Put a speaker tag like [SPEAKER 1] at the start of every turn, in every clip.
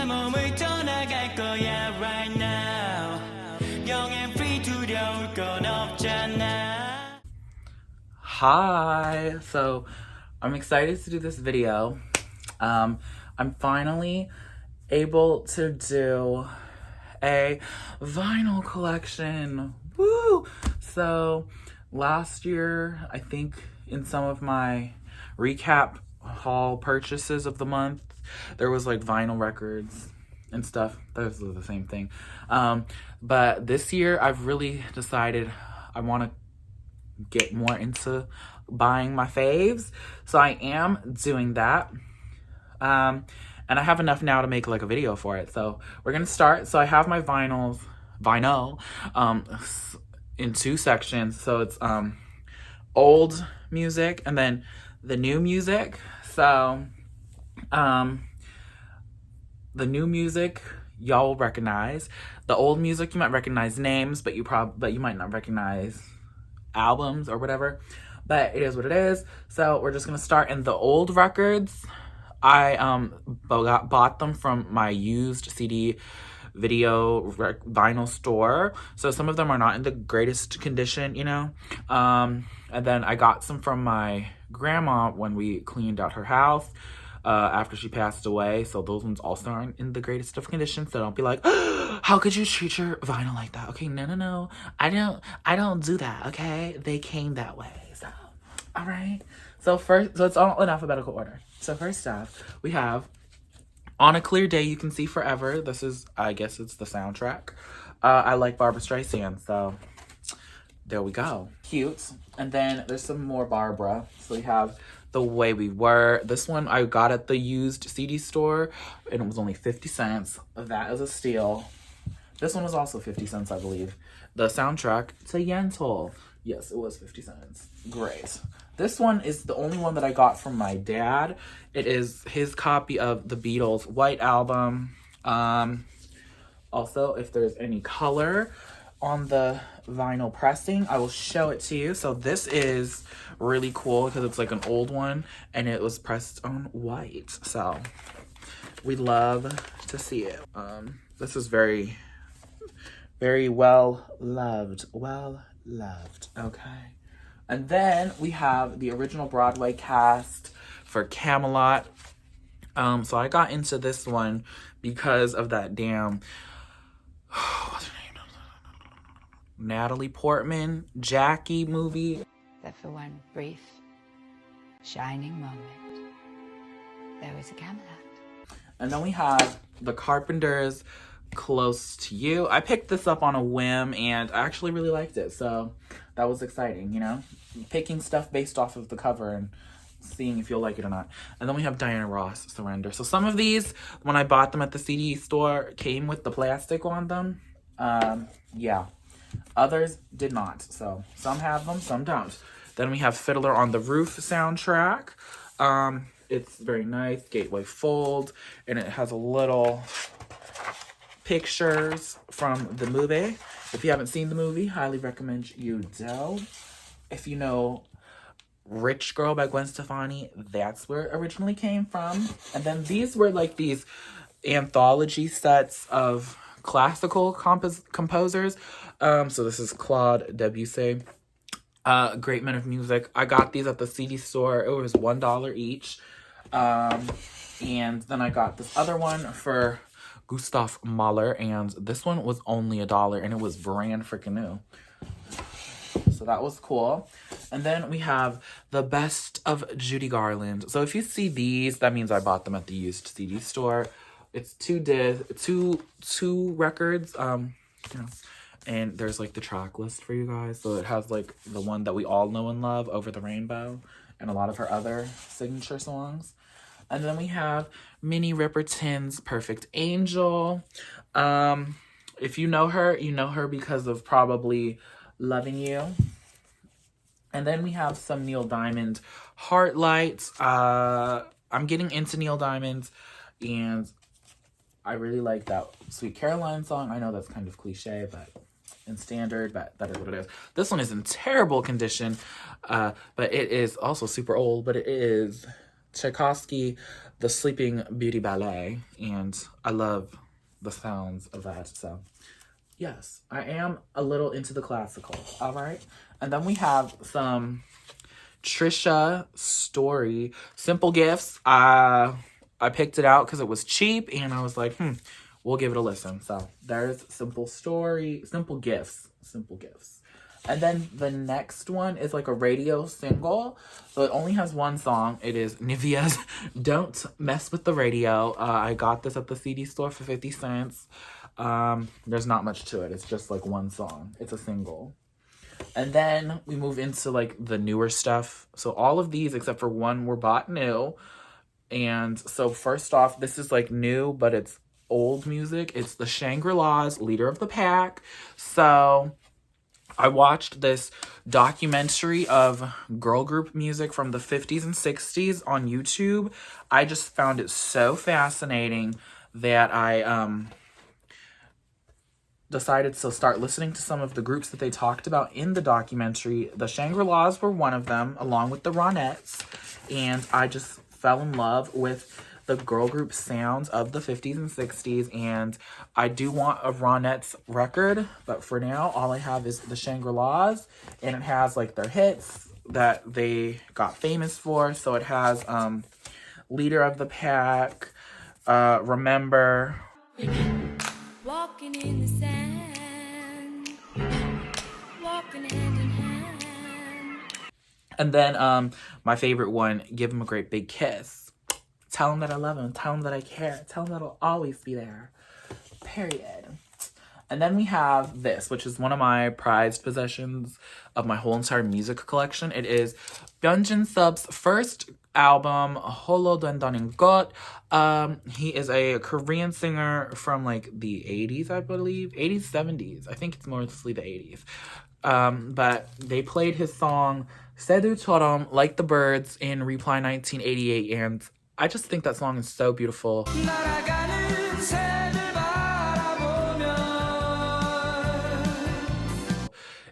[SPEAKER 1] 몸을 떠나갈 거야 right now. 영엔 free 두려울 건 없잖아.
[SPEAKER 2] Hi, so I'm excited to do this video. I'm finally able to do a vinyl collection. Woo! So last year, I think in some of my recap haul purchases of the month, there was like vinyl records and stuff. Those are the same thing. But this year I've really decided I want to get more into buying my faves. So I am doing that. And I have enough now to make like a video for it. So we're gonna start. So I have my vinyl in two sections. So it's old music and then the new music. So the new music y'all will recognize. The old music you might recognize names, but you might not recognize albums or whatever. But it is what it is. So we're just gonna start in the old records. I bought them from my used CD video vinyl store. So some of them are not in the greatest condition, you know. And then I got some from my grandma when we cleaned out her house after she passed away. So those ones also aren't in the greatest of condition. So don't be like, oh, how could you treat your vinyl like that? Okay, no. I don't do that, okay? They came that way. So, all right. So it's all in alphabetical order. So first off, we have On a Clear Day You Can See Forever. This is, I guess it's the soundtrack. I like Barbra Streisand, so there we go. Cute. And then there's some more Barbara. So we have The Way We Were. This one I got at the used CD store, and it was only 50 cents. That is a steal. This one was also 50 cents, I believe. The soundtrack to Yentl. Yes, it was 50 cents. Great. This one is the only one that I got from my dad. It is his copy of the Beatles' White Album. Also, if there's any color on the vinyl pressing, I will show it to you. So this is really cool because it's like an old one and it was pressed on white. So we love to see it. This is very, very well loved. Well loved. Okay. And then we have the original Broadway cast for Camelot. So I got into this one because of that damn, what's her name? Natalie Portman, Jackie movie.
[SPEAKER 3] That for one brief, shining moment, there was a Camelot.
[SPEAKER 2] And then we have the Carpenters' Close to You. I picked this up on a whim and I actually really liked it. So that was exciting, you know? Picking stuff based off of the cover and seeing if you'll like it or not. And then we have Diana Ross, Surrender. So some of these, when I bought them at the CD store, came with the plastic on them. Yeah. Others did not. So some have them, some don't. Then we have Fiddler on the Roof soundtrack. It's very nice, gateway fold, and it has a little pictures from the movie. If you haven't seen the movie, highly recommend you do. If you know Rich Girl by Gwen Stefani, that's where it originally came from. And then these were like these anthology sets of classical composers. So this is Claude Debussy, Great Men of Music. I got these at the CD store. It was $1 each. And then I got this other one for Gustav Mahler, and this one was only $1, and it was brand freaking new. So that was cool. And then we have the Best of Judy Garland. So if you see these, that means I bought them at the used CD store. It's two records, you know, and there's like the track list for you guys. So it has like the one that we all know and love, Over the Rainbow, and a lot of her other signature songs. And then we have Minnie Riperton's Perfect Angel. If you know her because of probably Loving You. And then we have some Neil Diamond Heartlights. I'm getting into Neil Diamond, and I really like that Sweet Caroline song. I know that's kind of cliche, but in standard, but that is what it is. This one is in terrible condition, but it is also super old, but it is Tchaikovsky, the Sleeping Beauty Ballet, and I love the sounds of that. So yes, I am a little into the classical. All right. And then we have some Trisha Story Simple Gifts. I picked it out because it was cheap, and I was like, we'll give it a listen. So there's Simple Gifts. And then the next one is like a radio single. So it only has one song. It is Nivea's Don't Mess With the Radio. I got this at the CD store for 50 cents. There's not much to it. It's just like one song. It's a single. And then we move into like the newer stuff. So all of these except for one were bought new. And so first off, this is like new, but it's old music. It's the Shangri-La's Leader of the Pack. So I watched this documentary of girl group music from the 50s and 60s on YouTube. I just found it so fascinating that I decided to start listening to some of the groups that they talked about in the documentary. The Shangri-La's were one of them, along with the Ronettes. And I just fell in love with the girl group sounds of the 50s and 60s, and I do want a Ronettes record, but for now all I have is the Shangri-La's, and it has like their hits that they got famous for. So it has Leader of the Pack, Remember,
[SPEAKER 4] Walking in the sand, walking hand in hand.
[SPEAKER 2] and then my favorite one, Give Him a Great Big Kiss. Tell him that I love him. Tell him that I care. Tell him that I'll always be there. Period. And then we have this, which is one of my prized possessions of my whole entire music collection. It is Byunjin Sub's first album, Holo Dandanin Got. He is a Korean singer from like the 80s, I believe. 80s, 70s. I think it's mostly the 80s. But they played his song Sedu처럼 Like the Birds in Reply 1988, and I just think that song is so beautiful.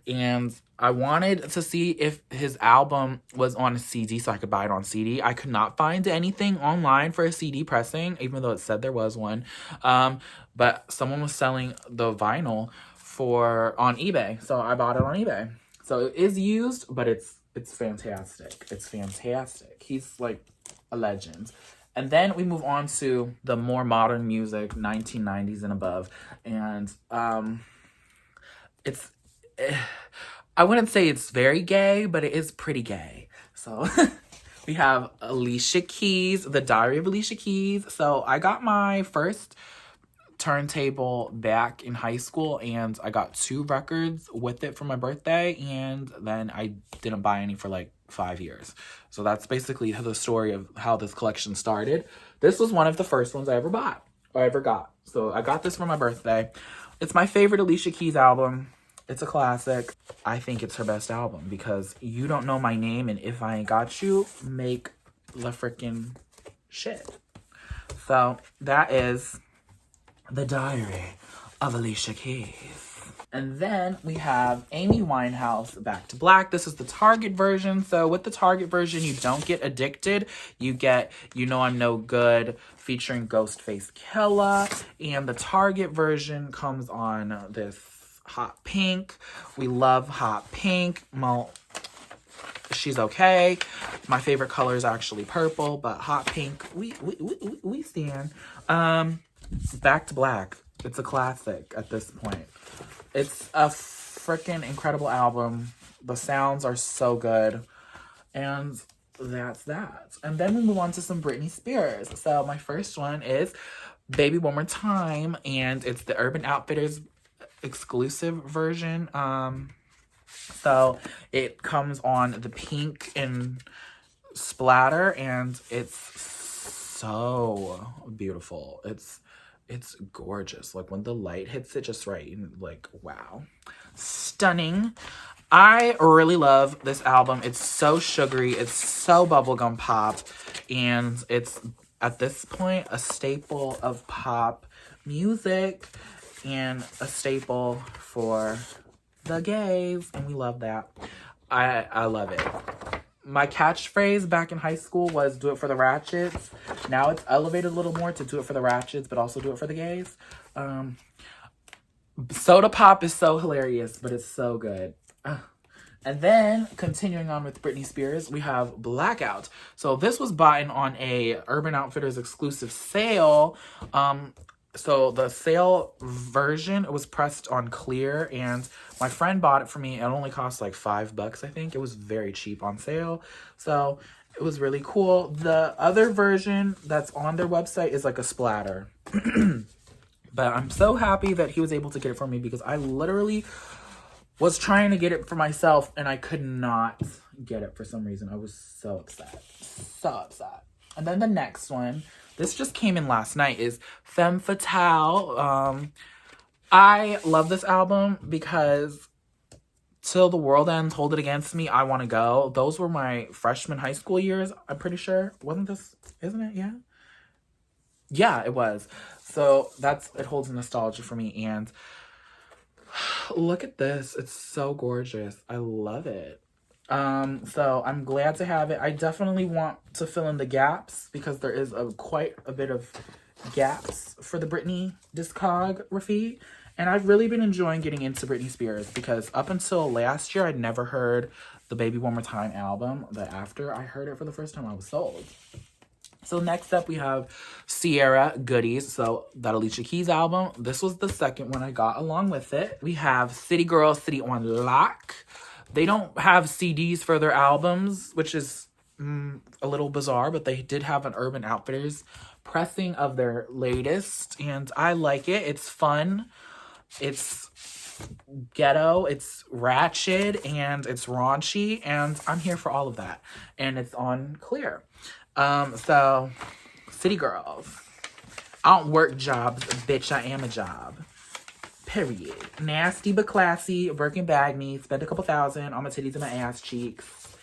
[SPEAKER 2] And I wanted to see if his album was on a CD so I could buy it on CD. I could not find anything online for a CD pressing, even though it said there was one. But someone was selling the vinyl on eBay. So I bought it on eBay. So it is used, but it's fantastic. It's fantastic. He's like a legend. And then we move on to the more modern music, 1990s and above. And I wouldn't say it's very gay, but it is pretty gay. So we have Alicia Keys, The Diary of Alicia Keys. So I got my first turntable back in high school, and I got 2 records with it for my birthday, and then I didn't buy any for like 5 years. So that's basically the story of how this collection started. This was one of the first ones I ever got. So I got this for my birthday. It's my favorite Alicia Keys album. It's a classic. I think it's her best album because You Don't Know My Name and If I Ain't Got You make the freaking shit. So that is The Diary of Alicia Keys. And then we have Amy Winehouse, Back to Black. This is the Target version. So with the Target version, you don't get Addicted. You get You Know I'm No Good featuring Ghostface Killah. And the Target version comes on this hot pink. We love hot pink. Well, she's okay. My favorite color is actually purple, but hot pink, we stand. Back to Black. It's a classic at this point. It's a freaking incredible album. The sounds are so good. And that's that. And then we move on to some Britney Spears. So my first one is Baby One More Time. And it's the Urban Outfitters exclusive version. So it comes on the pink and splatter. And it's so beautiful. It's gorgeous. Like when the light hits it just right, and like, wow. Stunning. I really love this album. It's so sugary. It's so bubblegum pop. And it's, at this point, a staple of pop music and a staple for the gays. And we love that. I love it. my catchphrase back in high school was do it for the ratchets. Now it's elevated a little more to do it for the ratchets, but also do it for the gays. Soda pop is so hilarious, but it's so good. And then, continuing on with Britney Spears, we have Blackout. So this was bought on a Urban Outfitters exclusive sale. So the sale version, it was pressed on clear, and my friend bought it for me. It only cost like $5, I think. It was very cheap on sale. So it was really cool. The other version that's on their website is like a splatter. But I'm so happy that he was able to get it for me because I literally was trying to get it for myself and I could not get it for some reason. I was so upset. So upset. And then the next one, this just came in last night, is Femme Fatale. I love this album because Till the World Ends, Hold It Against Me, I Want to Go. Those were my freshman high school years, I'm pretty sure. Wasn't this, isn't it? Yeah. Yeah, it was. So it holds nostalgia for me. And look at this. It's so gorgeous. I love it. So I'm glad to have it. I definitely want to fill in the gaps because there is quite a bit of gaps for the Britney discography. And I've really been enjoying getting into Britney Spears because up until last year, I'd never heard the Baby One More Time album. But after I heard it for the first time, I was sold. So next up, we have Sierra Goodies. So that Alicia Keys album. This was the second one I got along with it. We have City Girl, City on Lock. They don't have CDs for their albums, which is a little bizarre, but they did have an Urban Outfitters pressing of their latest, and I like it. It's fun. It's ghetto, it's ratchet, and it's raunchy, and I'm here for all of that. And it's on clear. So, City Girls. I don't work jobs, bitch, I am a job. Period. Nasty but classy, Birkin bag me, spend a couple $1,000 on my titties and my ass cheeks.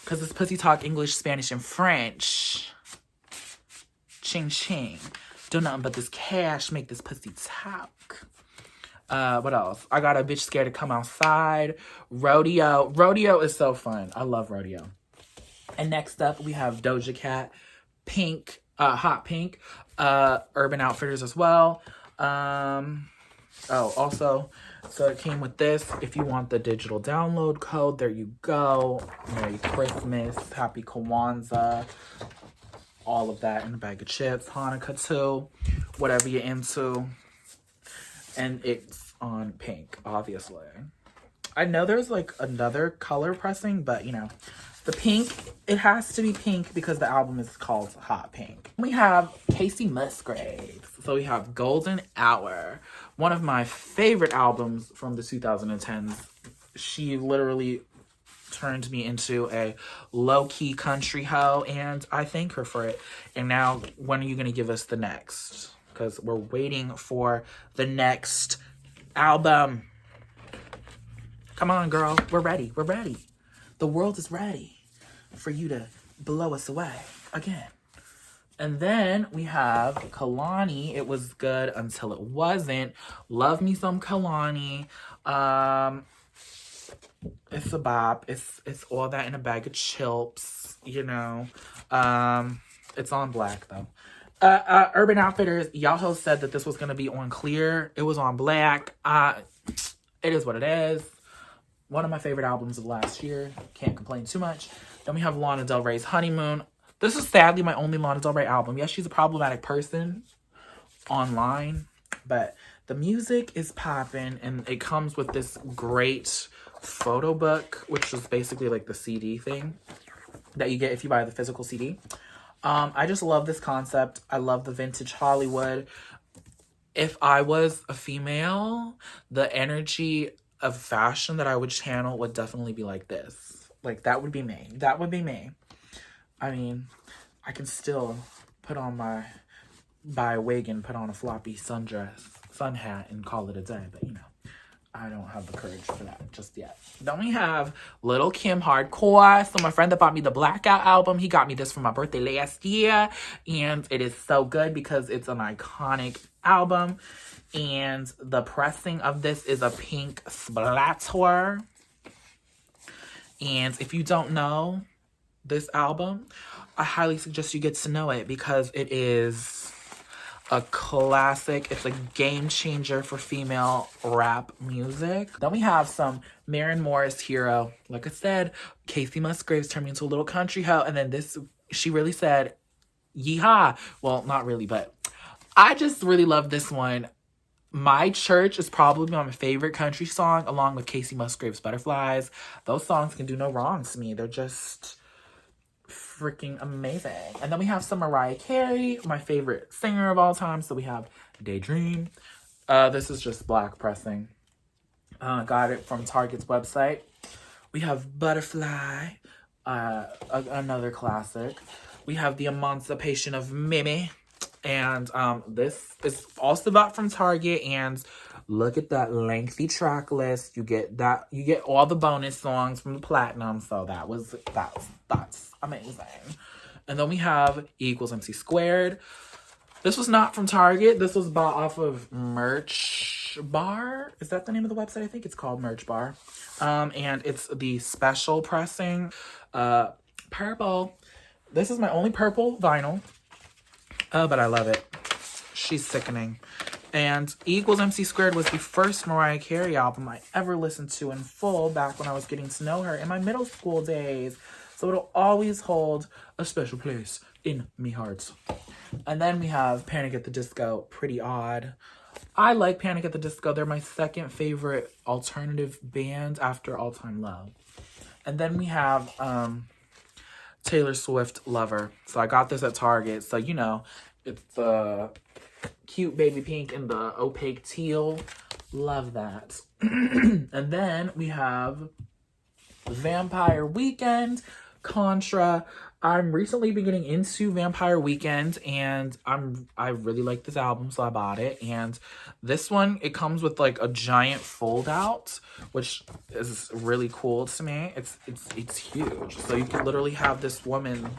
[SPEAKER 2] Cause this pussy talk English, Spanish, and French. Ching ching. Do nothing but this cash make this pussy talk. What else? I got a bitch scared to come outside. Rodeo. Rodeo is so fun. I love Rodeo. And next up, we have Doja Cat, Pink, Hot Pink, Urban Outfitters as well. Also, so it came with this. If you want the digital download code, there you go. Merry Christmas, Happy Kwanzaa, all of that in a bag of chips. Hanukkah too, whatever you're into. And it's on pink, obviously. I know there's like another color pressing, but you know, the pink, it has to be pink because the album is called Hot Pink. We have Casey Musgraves. So we have Golden Hour, one of my favorite albums from the 2010s. She literally turned me into a low-key country hoe, and I thank her for it. And now, when are you going to give us the next? Because we're waiting for the next album. Come on, girl. We're ready. We're ready. The world is ready for you to blow us away again. And then we have Kalani. It was good until it wasn't. Love me some Kalani. It's a bop. It's all that in a bag of chilps, you know. It's on black though. Urban Outfitters, y'all said that this was gonna be on clear. It was on black. It is what it is. One of my favorite albums of last year. Can't complain too much. Then we have Lana Del Rey's Honeymoon. This is sadly my only Lana Del Rey album. Yes, she's a problematic person online, but the music is popping, and it comes with this great photo book, which is basically like the CD thing that you get if you buy the physical CD. I just love this concept. I love the vintage Hollywood. If I was a female, the energy of fashion that I would channel would definitely be like this. Like, that would be me. That would be me. I mean, I can still buy a wig and put on a floppy sun hat and call it a day. But, you know, I don't have the courage for that just yet. Then we have Lil' Kim Hardcore. So my friend that bought me the Blackout album, he got me this for my birthday last year. And it is so good because it's an iconic album. And the pressing of this is a pink splatter. And if you don't know this album, I highly suggest you get to know it because it is a classic. It's a game changer for female rap music. Then we have some Maren Morris Hero. Like I said, Casey Musgraves turned me into a little country hoe. And then this, she really said, yeehaw. Well, not really, but I just really love this one. My Church is probably my favorite country song, along with Casey Musgraves' Butterflies. Those songs can do no wrong to me. They're just freaking amazing. And then we have some Mariah Carey, my favorite singer of all time. So we have Daydream. This is just black pressing. Got it from Target's website. We have Butterfly, another classic. We have The Emancipation of Mimi. And this is also bought from Target. And look at that lengthy track list. You get all the bonus songs from the platinum. So that's amazing. And then we have E = MC Squared. This was not from Target. This was bought off of Merch Bar. Is that the name of the website? I think it's called Merch Bar. And it's the special pressing. Purple. This is my only purple vinyl. But I love it. She's sickening. And E = MC Squared was the first Mariah Carey album I ever listened to in full back when I was getting to know her in my middle school days. So it'll always hold a special place in me heart. And then we have Panic at the Disco, Pretty Odd. I like Panic at the Disco. They're my second favorite alternative band after All Time Low. And then we have Taylor Swift, Lover. So I got this at Target. So, you know, it's the cute baby pink and the opaque teal. Love that. And then we have Vampire Weekend, Contra. I'm recently been getting into Vampire Weekend, and I really like this album, so I bought it. And this one, it comes with like a giant fold out, which is really cool to me. It's huge, so you can literally have this woman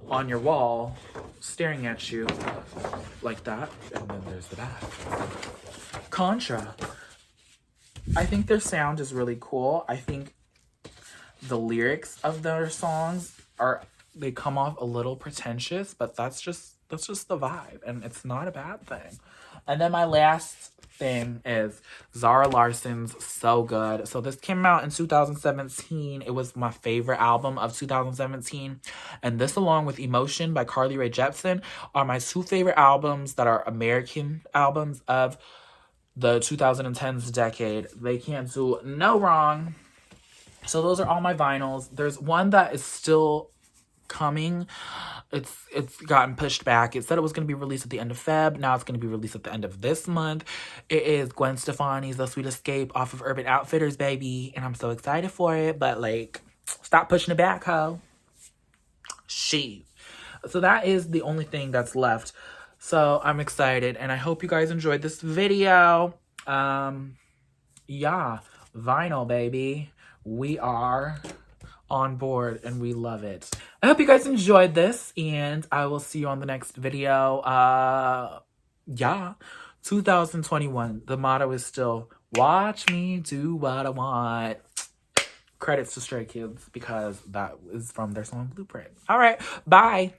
[SPEAKER 2] on your wall staring at you like that. And then there's the back. Contra. I think their sound is really cool. I think the lyrics of their songs they come off a little pretentious, but that's just the vibe, and it's not a bad thing. And then my last thing is Zara Larson's So Good. So this came out in 2017. It was my favorite album of 2017. And this, along with Emotion by Carly Rae Jepsen, are my two favorite albums that are American albums of the 2010s decade. They can't do no wrong. So those are all my vinyls. There's one that is still coming. It's gotten pushed back. It said it was going to be released at the end of Feb. Now it's going to be released at the end of this month. It is Gwen Stefani's The Sweet Escape off of Urban Outfitters, baby. And I'm so excited for it. But, like, stop pushing it back, ho. So that is the only thing that's left. So I'm excited. And I hope you guys enjoyed this video. Yeah. Vinyl, baby. We are on board and we love it. I hope you guys enjoyed this, and I will see you on the next video. Yeah, 2021. The motto is still, watch me do what I want. Credits to Stray Kids, because that is from their song Blueprint. All right, bye.